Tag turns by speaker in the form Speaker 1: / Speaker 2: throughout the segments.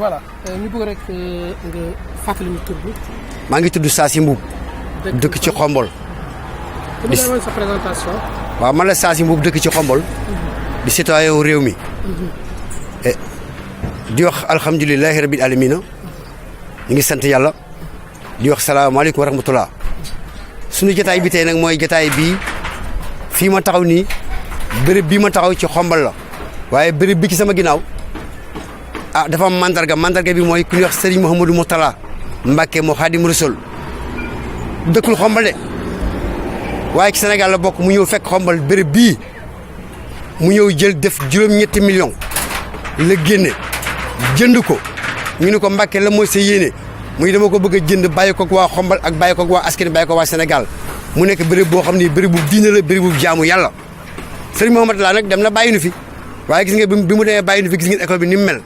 Speaker 1: voilà ñu bëgg rek nga fàttali ñu tur bi.
Speaker 2: maa ngi tudd Saasi Mbuub dëkk ci Xombol.
Speaker 1: di sa présentation.
Speaker 2: waaw man la Saasi Mbuub dëkk ci Xombol. di citoyen wu réew mi. di wax alhamdulilahi rabil alamina ñu ngi sant yàlla di wax salaamaaleykum wa rahmatullah. suñu jotaay bi tey nag mooy jotaay bii fii ma taxaw nii béréb bii ma taxaw ci Xombol la waaye béréb bi ci sama ginnaaw dafa am mandarga bi mooy ku ñuy wax Serigne Mouhamadou Mourtala Mbacke moo Xaadim Rasul dëkkul Xombol de waaye ci Sénégal la bokk mu ñëw fekk Xombol béréb bii mu ñëw jël def juróom-ñetti millions la génne jënd ko ñu ne ko Mbacke la mooy sa yéene muy dama ko bëgg a jënd bàyyi ko waa Xombol ak bàyyi ko waa askan bàyyi ko waa Sénégal mu nekk béréb boo xam ni béréb bu diine la béréb bu jaamu yàlla Serigne Mouhamadou la nag dem na bàyyi nu fi waaye gis nga bi mu demee bàyyi nu fi gis ngeen école bi ni mu mel.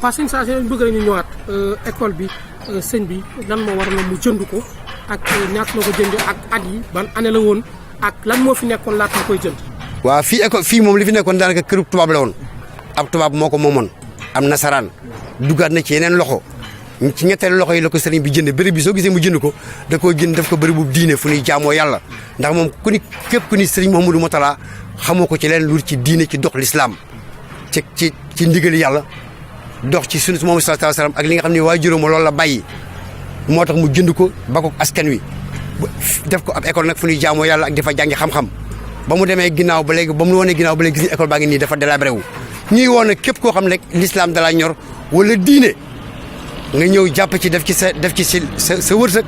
Speaker 1: waaw sëñ Saasi bëgg nañu ñëwaat école bi sëñ bi lan moo war na mu jënd ko ak ñaata la ko jënd ak at yi ban année la woon ak lan moo fi nekkoon laata nga koy jënd.
Speaker 2: waaw fii école fii moom li fi nekkoon daanaka këru tubaab la woon ab tubaab moo ko moomoon am nasaraan duggaat na ci yeneen loxo ci ñetteelu loxo yi la ko sëriñ bi jënd béréb bi soo gisee mu jënd ko da koo jënd def ko béréb bu diine fu ñuy jaamoo yàlla ndax moom képp ku ni sëriñ Mouhamadou Mourtala xamoo ko ci leen lu ci diine ci dox l'islam ci ndigali yàlla dox ci sunna moom sallallahu alayhi wasallam ak li nga xam ne waa juróom loolu la bàyyi moo tax mu jënd ko ba ko askan wi def ko ab école nag fu ñuy jaamoo yàlla ak dafa jàngi xam-xam ba mu demee ginnaaw ba léegi ba mu wonee ginnaaw ba léegi gis nga école baa ngi nii dafa délabré wu ñuy woon nag képp koo xam ne rek l'islam dalaa ñor wala diine nga ñëw jàpp ci def ci sa wërsëg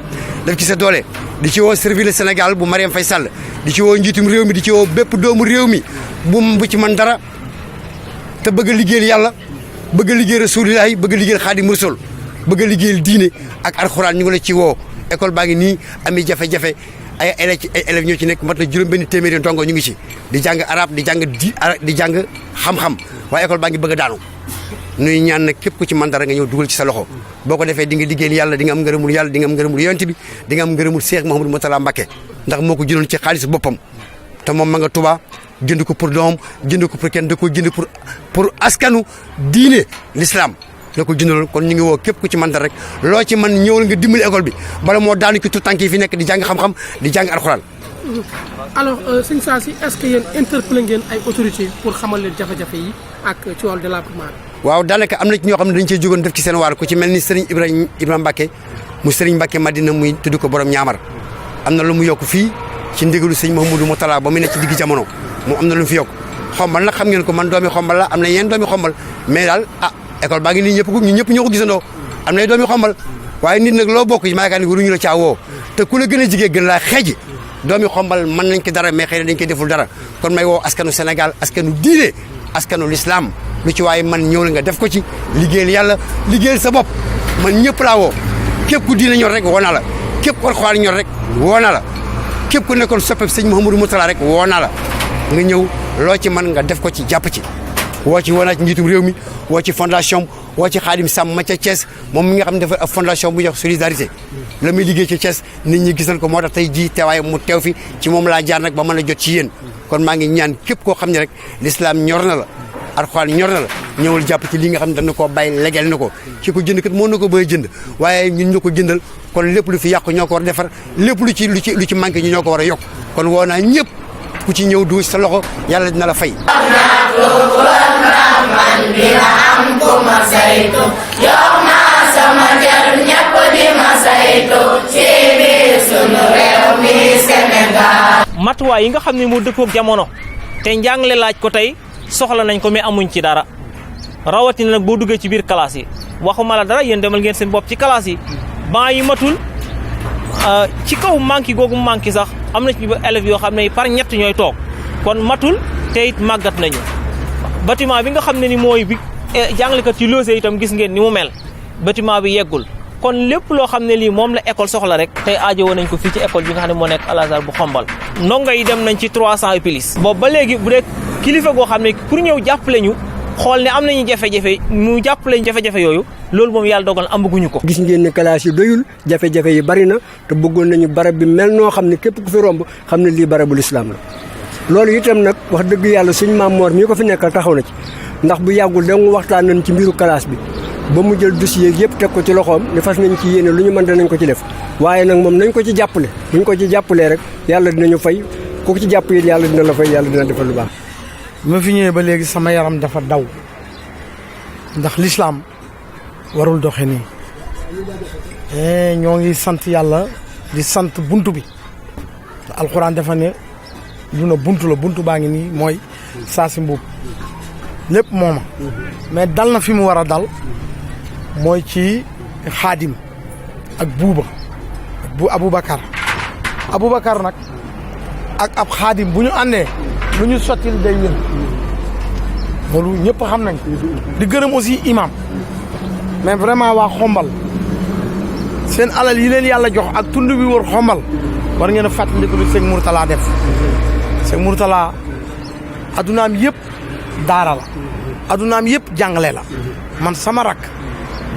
Speaker 2: def ci sa doole di ci woo servir le Sénégal bu Marième Faye Sall di ci woo njiitum réew mi di ci woo bépp doomu réew mi bu ci man dara te bëgg a liggéeyal yàlla bëgg a liggéeyal rasulillahi bëgg a liggéeyal xaadim rasul bëgg a liggéeyal diine ak alxuraan ñu ngi la ci woo école baa ngi nii ami jafe-jafe ay élèves ñoo ci nekk mat na juróom-benn téeméeri ndongo ñu ngi ci di jàng arab di jàng xam-xam waaye école baa ngi bëgg a daanu nuy ñaan nag képp ku ci man dara nga ñëw dugal ci sa loxo boo ko defee di nga liggéeyal yàlla di nga am ngërëmul yàlla di nga am ngërëmul yonent bi di nga am ngërëmul Cheikh Mouhamadou Mourtala Mbacke ndax moo ko jëndoon ci xaalis boppam te moom ma nga Tuubaa jënd ko pour doom jënd ko pour kenn da ko jënd pour askanu diine l'islam la ko jëndaloon kon ñu ngi woo képp ku ci man dara rek loo ci man ñëwal nga dimbali école bi bala moo daanu ci tout tànk yi fi nekk di jàng xam-xam di jàng alxuraan.
Speaker 1: alors sëñ Saasi est-ce que yéen interpellé ngeen ay autorités pour xamal leen jafe-jafe yi ak ci wàllu délabrement bi.
Speaker 2: waaw daanaka am na ci ñoo xam ne dañ cee jógoon def ci seen waar ku ci mel ni Serigne Ibrahima Mbacke mu Serigne Mbacke Madina muy tudd ko borom ñaamar am na lu mu yokk fii ci ndigalu sëñ Mouhamadou Mourtala ba mu ne ci digg jamono moom am na lu mu fi yokk Xombal nag xam ngeen ko man doomi Xombal la am na yeneen doomi Xombal mais daal école baa ngi nii ñëpp ñoo ko gisandoo am nay doomi Xombal waaye nit nag loo bokk maa yaakaar ni waruñu la caa woo te ku la gën a jigee gën laa xeej doomi Xombal mën nañ ko dara mais xëy na dañ koy deful dara kon may woo askanu Sénégal askanu diine askanu l'islam lu ci waaye man ñëw la nga def ko ci liggéeyal yàlla liggéeyal sa bopp man ñëpp laa woo képp ku diine ñor rek woo naa la képp ku alxuraan ñor rek woo naa la képp ku nekkoon soppeb sëñ Mouhamadou Mourtala rek woo naa la nga ñëw loo ci man nga def ko ci jàpp ci woo naa ci njiitum réew mi woo ci fondation woo ci Xaadim Sàmm ma ca Thiès moom mi nga xam ne dafa ab fondation bu ñuy wax solidarité la muy liggéey ci Thiès nit ñi gisal ko moo tax tey jii teewaay mu teew fi ci moom laa jaar nag ba mën a jot ci yéen kon maa ngi ñaan képp koo xam ne rek l'islam ñor na la alxuraan ñor na la ñëwal jàpp ci li nga xam ne dana koo bàyyi légal na ko ki ko jënd kat mën na ko bëgg jënd waaye ñun ñoo ko jëndal kon lépp lu fi yàqu ñoo ko war a defar lépp lu ci manqué ñu ñoo ko war a yokk kon woo naa ñëpp ku ci ñëw du sa loxo yàlla dina la fay.
Speaker 3: matuwaay yi nga xam ne moo dëppook jamono te njàngale laaj ko tey soxla nañ ko mais amuñ ci dara rawatina nag boo duggee ci biir classe yi waxuma la dara yéen demal ngeen seen bopp ci classe yi ban yi matul ci kaw manqué googu manqué sax am na ci élèves yoo xam ne par ñett ñooy toog kon matul te it màggat nañu bâtiment bi nga xam ne ni mooy bi jàngalekat ci logé itam gis ngeen ni mu mel bâtiment bi yeggul kon lépp loo xam ne lii moom la école soxla rek tey aajowoo nañ ko fii ci école bi nga xam ne moo nekk Al Azhar bu Xombal ndongo yi dem nañ ci 300 et plus boobu ba léegi bu dee kilifa goo xam ne pour ñëw jàppale ñu xool ne am nañu jafe-jafe mu jàppale ñu jafe-jafe yooyu loolu moom yàlla dogal amaguñu ko.
Speaker 4: gis ngeen ne classe yi doyul jafe-jafe yi bari na te bëggoon nañu barab bi mel noo xam ne képp ku fi romb xam ne lii barabul islam la loolu itam nag wax dëgg yàlla suñ maam Mor mii ko fi nekkal taxaw na ci ndax bu yàggul da nga waxtaan nañ ci mbiru classe bi ba mu jël dossier yëpp teg ko ci loxoom ne fas nañ ci yéene lu ñu mën danañ ko ci def waaye nag moom nañ ko ci jàppale bu ñu ko ci jàppalee rek yàlla dinañu fay ku ko ci jàpp yi yàlla dina la fay yàlla dina defal lu baax.
Speaker 5: ma fi ñëwee ba léegi sama yaram dafa daw ndax lislaam warul doxe nii ñoo ngi sant yàlla di sant buntu bi alxuraan dafa ne du na buntu la buntu baa ngi nii mooy Saasi Mbuub lépp mooma mais dal na fi mu war a dal mooy ci xaadim ak buuba bu Aboubacar nag ak ab xaadim bu ñu àndee lu ñu sottil day wér loolu ñëpp xam nañ di gërëm aussi imam mais vraiment waa xombal seen alal yi leen yàlla jox ak tund bi wër xombal war ngeen a fàttaliku lu sëñ Mourtala def sëñ Mourtala adunaam yëpp daara la adunaam yëpp jàngale la man sama rak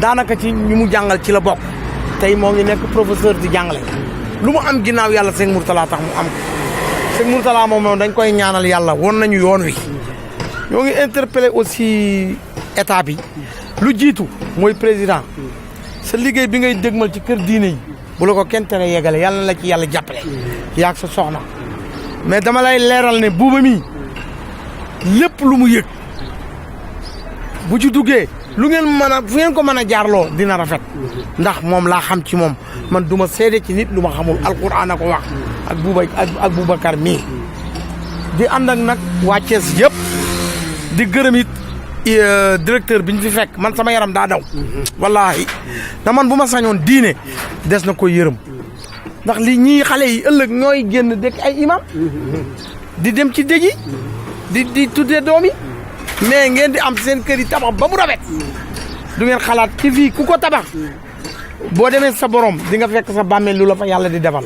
Speaker 5: daanaka ci ñu mu jàngal ci la bokk tey moo ngi nekk professeur di jàngale lu mu am ginnaaw yàlla sëñ Mourtala tax mu am ko sëñ Mourtala moom dañ koy ñaanal yàlla won nañu yoon wi ñoo ngi interpellé aussi état bi lu jiitu mooy président sa liggéey bi ngay dégmal ci kër diine yi bu la ko kenn tere yeggale yàlla na la ci yàlla jàppale yaag sa soxna mais dama lay leeral ne buuba mi lépp lu mu yëg bu ci duggee lu ngeen mën a fu ngeen ko mën a jaarloo dina rafet ndax moom laa xam ci moom man du ma seede ci nit lu ma xamul alquran a ko wax ak Boubacar mii di ànd ak nag waa Thiès yëpp di gërëm it directeur bi ñu fi fekk man sama yaram daa daw wallaahi da man bu ma sañoon diine des na ko yërëm ndax li ñii xale yi ëllëg ñooy génn dëkk ay imam di dem ci dëj yi di tuddee doom yi mais ngeen di am seen kër yi tabax ba mu rafet du ngeen xalaat ci fii ku ko tabax boo demee sa borom di nga fekk sa bàmmeel lu la fa yàlla di defal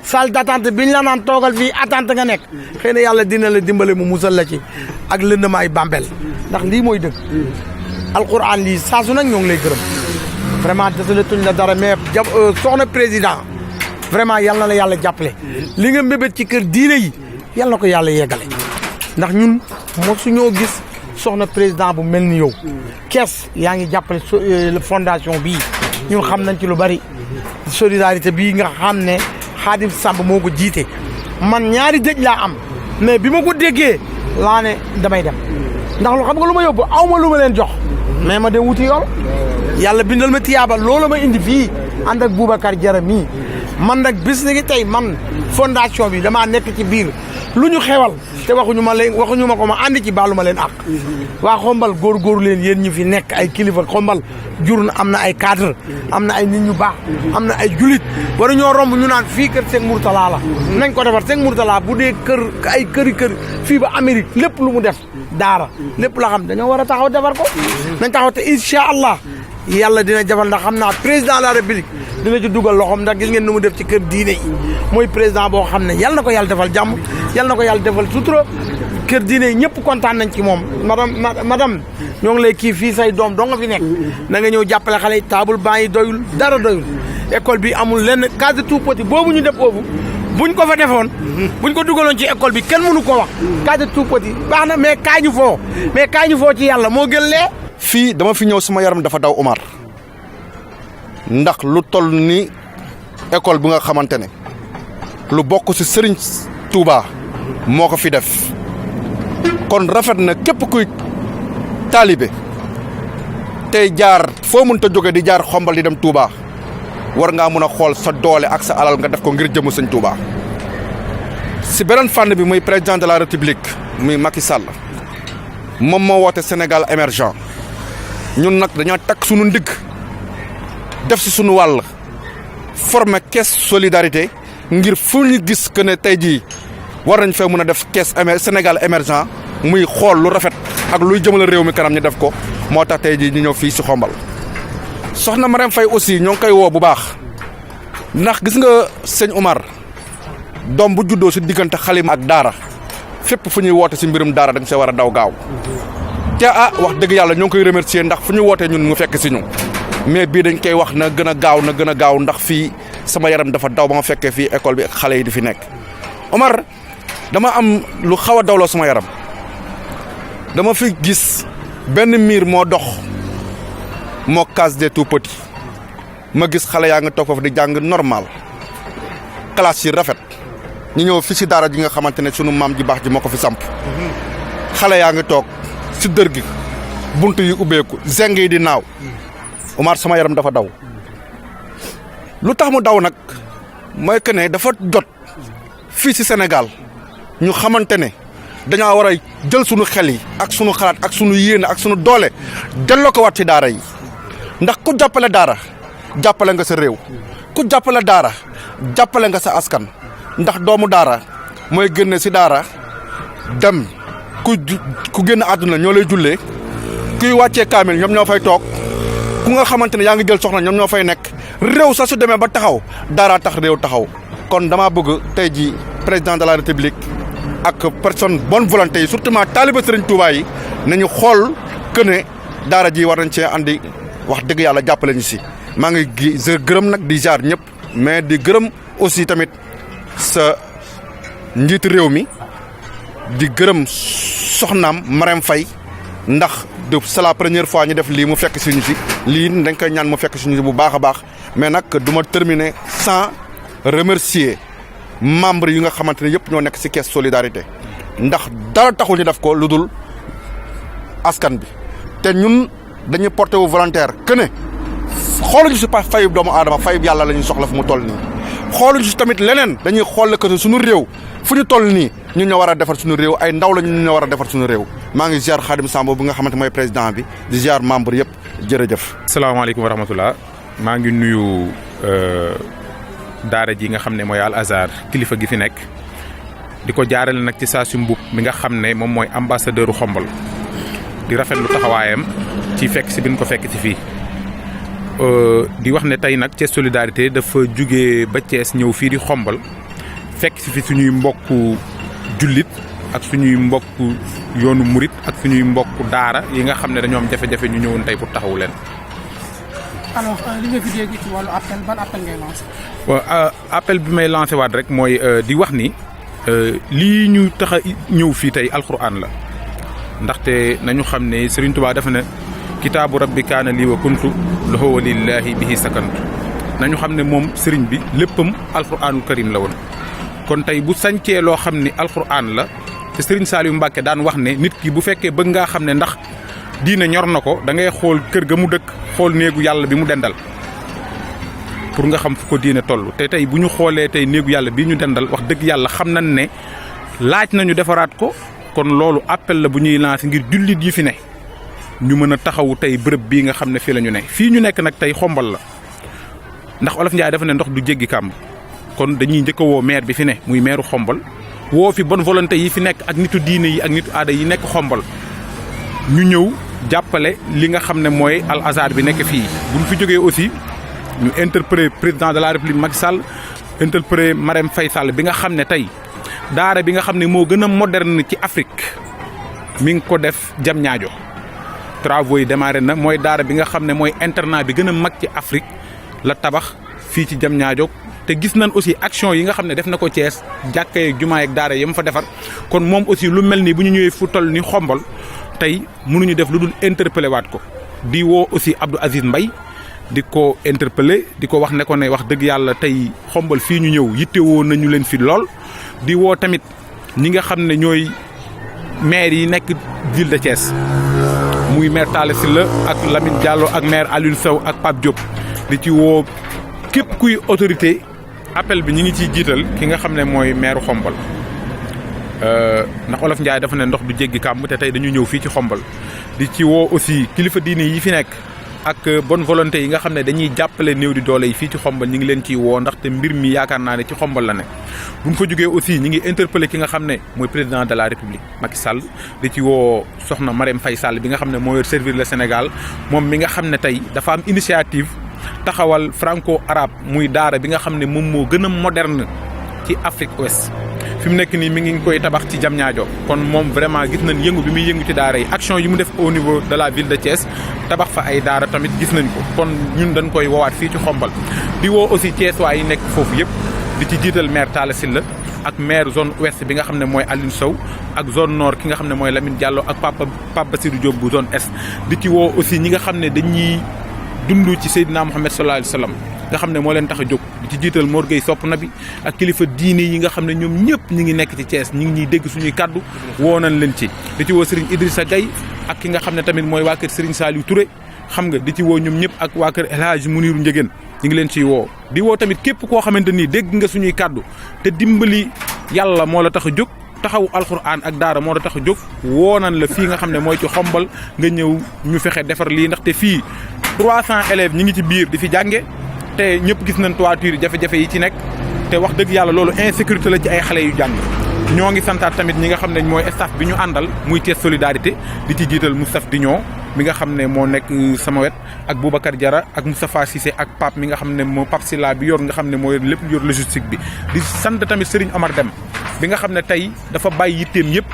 Speaker 5: salle d'attente biñ la naan toogal fii attente nga nekk xëy na yàlla dina la dimbale mu musal la ci ak lëndamaay bàmbeel ndax lii mooy dëgg alquran lii saa su nag ñoo ngi lay gërëm vraiment desale tuñ la dara mais soxna président vraiment yal na la yàlla jàppale li nga mbébét ci kër diine yi yal na ko yàlla yeggale ndax ñun mosuñoo gis soxna président bu mel ni yow kees yaa ngi jàppale fondation bii ñun xam nañ ci lu bari solidarité bii nga xam ne Xaadim Samb moo ko jiite man ñaari dëj laa am mais bi ma ko déggee laa ne damay dem ndax lu xam nga lu ma yóbbu aw ma lu ma leen jox mais ma dem wuti yool yàlla bindal ma tiyaaba loolu ma indi fii ànd ak Boubacar Diarra mii man nag bis ni tey man fondation bi damaa nekk ci biir lu ñu xewal te waxuñu ma ko ma ànd ci baalu ma leen ak waa xombal góorgóorlu leen yéen ñi fi nekk ay kilifa xombal jur na am na ay cadre am na ay nit ñu baax am na ay julit waru ñoo romb ñu naan fii kër Sëñ Mourtala la nañ ko defar Sëñ Mourtala bu dee kër ay kër fii ba Amérique lépp lu mu def daara lépp la xam dañoo war a taxaw defar ko nañ taxaw te incha allah yàlla dina jafal ndax xam naa président de la république dina ci dugal loxoom ndax gis ngeen nu mu def ci kër diine yi mooy président boo xam ne yàlla na ko yàlla defal jàmm yàlla na ko yàlla defal sutura kër diine yi ñëpp kontaan nañ ci moom madame ñoo ngi lay kii fii say doom doo nga fi nekk na nga ñëw jàppale xale yi table banc yi doyul dara doyul école bi amul lenn case de tout petit boobu ñu def foofu buñ ko fa defoon buñ ko dugaloon ci école bi kenn mënu ko wax case de tout petit baax na mais kaay ñu foo ci yàlla moo gën lee
Speaker 6: fii dama fi ñëw sama yaram dafa daw Omar ndax lu toll ni école bi nga xamante ne lu bokk ci Serigne Touba moo ko fi def kon rafet na képp kuy taalibe tey jaar foo mënta jóge di jaar xombal di dem Touba war ngaa mën a xool sa doole ak sa alal nga def ko ngir jëmu Sëñ Touba. si beneen fànn bi muy président de la république muy Macky Sall moom moo woote Sénégal émergent ñun nag dañoo takk sunu ndigg def si sunu wàll former caisse solidarité ngir fu ñu gis que ne tey jii war nañ fee mën a def caisse Sénégal émergent muy xool lu rafet ak luy jëmale réew mi kanam ñu def ko moo tax tey jii ñu ñëw fii si xombal soxna Marème Faye aussi ñoo ngi koy woo bu baax ndax gis nga sëñ Omar doom bu juddoo si diggante xalima ak daara fépp fu ñuy woote si mbirum daara da nga see war a daw gaaw te wax dëgg yàlla ñoo ngi koy remercier ndax fu ñu wootee ñun mu fekk si ñu mais bii dañ koy wax na gën a gaaw ndax fii sama yaram dafa daw ba ma fekkee fii école bi xale yi di fi nekk. Omar dama am lu xaw a dawloo sama yaram dama fi gis benn miir moo dox moo case des tout petits ma gis xale yaa nga toog foofu di jàng normal classe yi rafet ñu ñëw fi si daara ji nga xamante ne sunu maam ji baax ji moo ko fi samp xale yaa ngi toog si dër gi bunt yi ubbeeku zeng yi di naaw Omar sama yaram dafa daw lu tax mu daw nag mooy que ne dafa jot fii si Sénégal ñu xamante ne dañoo war a jël sunu xel yi ak sunu xalaat ak sunu yéene ak sunu doole delloo ko waat ci daara yi ndax ku jàppale daara jàppale nga sa réew ku jàppale daara jàppale nga sa askan ndax doomu daara mooy génne si daara dem ku génn àdduna ñoo lay jullee kuy wàccee kaamil ñoom ñoo fay toog ku nga xamante ne yaa ngi jël soxna ñoom ñoo fay nekk réew sax su demee ba taxaw daara tax réew taxaw kon dama bëgg tey ji président de la république ak personne bonne volonté yi surtout taaliba Serigne Touba yi nañu xool que ne daara ji war nañ cee andi wax dëgg yàlla jàppale ñu si maa ngi gërëm nag di jaar ñëpp mais di gërëm aussi tamit sa njiitu réew mi di gërëm soxnaam Marème Faye ndax c'est la première fois ñu def lii mu fekk suñu si lii dañ koy ñaan mu fekk suñu si bu baax a baax mais nag du ma terminer sans remercier membres yi nga xamante ne yëpp ñoo nekk si caisse solidarité ndax dara taxul ñu def ko lu dul askan bi te ñun dañuy porté wu volontaire que ne xooluñu si pas fayub doomu aadama fayub yàlla la ñuy soxla fu mu toll nii xooluñu si tamit leneen dañuy xool que suñu réew fu ñu toll nii ñun ñoo war a defar suñu réew ay ndaw la ñun ñoo war a defar suñu réew maa ngi ziar Khadim Samb bi nga xamante mooy président bi di ziar membre yëpp jërëjëf.
Speaker 7: salaamaaleykum wa rahmatulah maa ngi nuyu daara ji nga xam ne mooy Al Azhar kilifa gi fi nekk di ko jaarale nag ci Sassou Mboup mi nga xam ne moom mooy ambassadeur u Xombol di rafetlu taxawaayam ci fekk si bin ko fekk ci fii di wax ne tey nag Thiès solidarité dafa jugee ba Thiès ñëw fii di Xombol fekk si fi suñuy mbokku jullit ak suñuy mbokku yoonu murit ak suñuy mbokku daara yi nga xam ne dañoo am jafe-jafe ñu ñëwoon tey pour taxawu leen.
Speaker 1: alors li nga fi dégg ci wàllu appel ban appel ngay lancé.
Speaker 7: waaw appel bi may lancé waat rek mooy di wax ni lii ñu tax a ñëw fii tey alxuraan la ndaxte nañu xam ne Serigne Touba dafa ne kitaabu rabbi kaana lii wa kuntu lahu wa lillahi bihi sakantu nañu xam ne moom Serigne bi léppam alxuraanul karim la woon. kon tey bu sañcee loo xam ni alxuraan la te Serigne Saliou Mbacke daan wax ne nit ki bu fekkee bëgg ngaa xam ne ndax diine ñor na ko da ngay xool kër ga mu dëkk xool néegu yàlla bi mu dendal pour nga xam fu ko diine toll te tey bu ñu xoolee tey néegu yàlla bii ñu dendal wax dëgg yàlla xam nañ ne laaj nañu defaraat ko kon loolu appel la bu ñuy lancer ngir jullit yi fi ne ñu mën a taxawu tey bërëb bii nga xam ne fii la ñu ne fii ñu nekk nag tey Xombol la ndax Olof Njaay dafa ne ndox du jéggi kàmb kon dañuy njëkk a woo maire bi fi ne muy maireu Xombol woo fi bonne volonté yi fi nekk ak nitu diine yi ak nitu aada yi nekk Xombol ñu ñëw jàppale li nga xam ne mooy Al Azhar bi nekk fii bu ñu fi jógee aussi ñu interpellé président de la République Macky Sall interpellé Marème Faye Sall bi nga xam ne tey daara bi nga xam ne moo gën a moderne ci Afrique mi ngi ko def Diamniadio travaux yi démarré na mooy daara bi nga xam ne mooy internat bi gën a mag ci Afrique la tabax fii ci Diamniadio te gis nañ aussi action yi nga xam ne def na ko Thiès jàkka yeeg jumaa yeeg daara yi mu fa defar kon moom aussi lu mel ni bu ñu ñëwee fu toll ni Xombol tey mënuñu def lu dul interpellé waat ko di woo aussi Abdou Aziz Mbaye di ko interpellé di ko wax ne ko ne wax dëgg yàlla tey Xombol fii ñu ñëw yittewoo nañu leen fi lool di woo tamit ñi nga xam ne ñooy maire yi nekk ville de Thiès muy maire Talla Sylla ak Lamine Diallo ak maire Alioune Sow ak Pape Diop di ci woo képp kuy autorité appel bi ñi ngi ciy jiital ki nga xam ne mooy maire Xombol ndax Olof Njaay dafa ne ndox du jéggi kàmb te tey dañu ñëw fii ci Xombol di ci woo aussi kilifa diine yi fi nekk ak bonne volonté yi nga xam ne dañuy jàppale néew di doole yi fii ci Xombol ñi ngi leen ciy woo ndaxte mbir mi yaakaar naa ne ci Xombol la ne bu ñu fa jógee aussi ñi ngi interpellé ki nga xam ne mooy président de la République Macky Sall di ci woo soxna Marème Faye Sall bi nga xam ne moo yor servir le Sénégal moom mi nga xam ne tey dafa am initiative taxawal franco arabe muy daara bi nga xam ne moom moo gën a moderne ci Afrique Ouest fi mu nekk nii mi ngi koy tabax ci Diamniadio kon moom vraiment gis nañ yëngu bi muy yëngu ci daara yi action yi mu def au niveau de la ville de Thiès tabax fa ay daara tamit gis nañ ko kon ñun dañ koy woowaat fii ci Xombol di woo aussi Thiès waa yi nekk foofu yëpp di ci jiital maire Talla Sylla ak maire zone ouest bi nga xam ne mooy Alioune Sow ak zone nord ki nga xam ne mooy Lamine Diallo ak Pape Bassirou Diop bu zone est di ci woo aussi ñi nga xam ne dañuy dund ci Seydina Muhammad sallallahu alayhi wa sallam nga xam ne moo leen tax a jóg di ci jiital Mor Gueye sopp na bi ak kilifa diine yi nga xam ne ñoom ñëpp ñi ngi nekk ci Thiès ñi ngi ñuy dégg suñuy kaddu woo nañ leen ci di ci woo Serigne Idrissa Gueye ak ki nga xam ne tamit mooy waa kër Serigne Saliou Touré xam nga di ci woo ñoom ñëpp ak waa kër El Hadj Mouniru Ndiéguène ñu ngi leen ciy woo di woo tamit képp koo xamante ni dégg nga suñuy kaddu te dimbali yàlla moo la tax a jóg taxawu alxuraan ak daara moo la tax a jóg woo nañ la fii nga xam ne mooy ci xombal nga ñëw ñu fexe defar lii ndaxte fii 300 élèves ñi ngi ci biir di fi jànge te ñëpp gis nañ toiture jafe-jafe yi ci nekk te wax dëgg yàlla loolu insécurité la ci ay xale yu jàng ñoo ngi santaat tamit ñi nga xam ne mooy staff bi ñu àndal muy Thiès solidarité di ci jiital Moustapha Dignon mi nga xam ne moo nekk sama wet ak Boubacar Diarra ak Moustapha Cissé ak Pape mi nga xam ne moo Pape Silla bi yor nga xam ne moo lépp yor logistique bi di sant tamit Serigne Omar Dem bi nga xam ne tey dafa bàyyi yitteem yëpp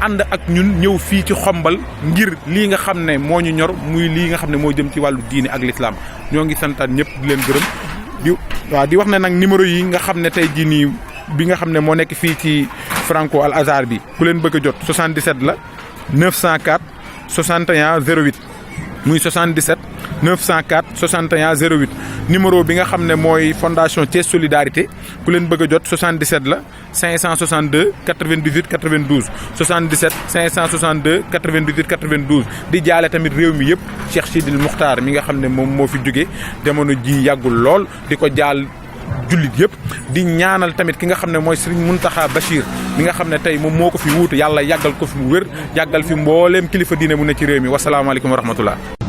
Speaker 7: ànd ak ñun ñëw fii ci xombal ngir lii nga xam ne moo ñu ñor muy lii nga xam ne moo jëm ci wàllu diine ak l'islam ñoo ngi santaat ñëpp di leen gërëm di wax ne nag numéro yi nga xam ne tey jii nii bi nga xam ne moo nekk fii ci Franco Al Azhar bi ku leen bëgg a jot 77 la 904 61 08 muy 77 904 61 08 numéro bi nga xam ne mooy fondation Thiès solidarité ku leen bëgg a jot 77 la 562 98 92 77 562 98 92 di jaale tamit réew mi yëpp Cheikh Sidil Muxtaar mi nga xam ne moom moo fi jóge jamono ji yàggul lool di ko jaal jullit yëpp di ñaanal tamit ki nga xam ne mooy Serigne Mountakha Bachir mi nga xam ne tey moom moo ko fi wuutu yàlla yàggal ko fi mu wér yàggal fi mbooleem kilifa diine mu ne ci réew mi wasalaamaaleykum wa rahmatullah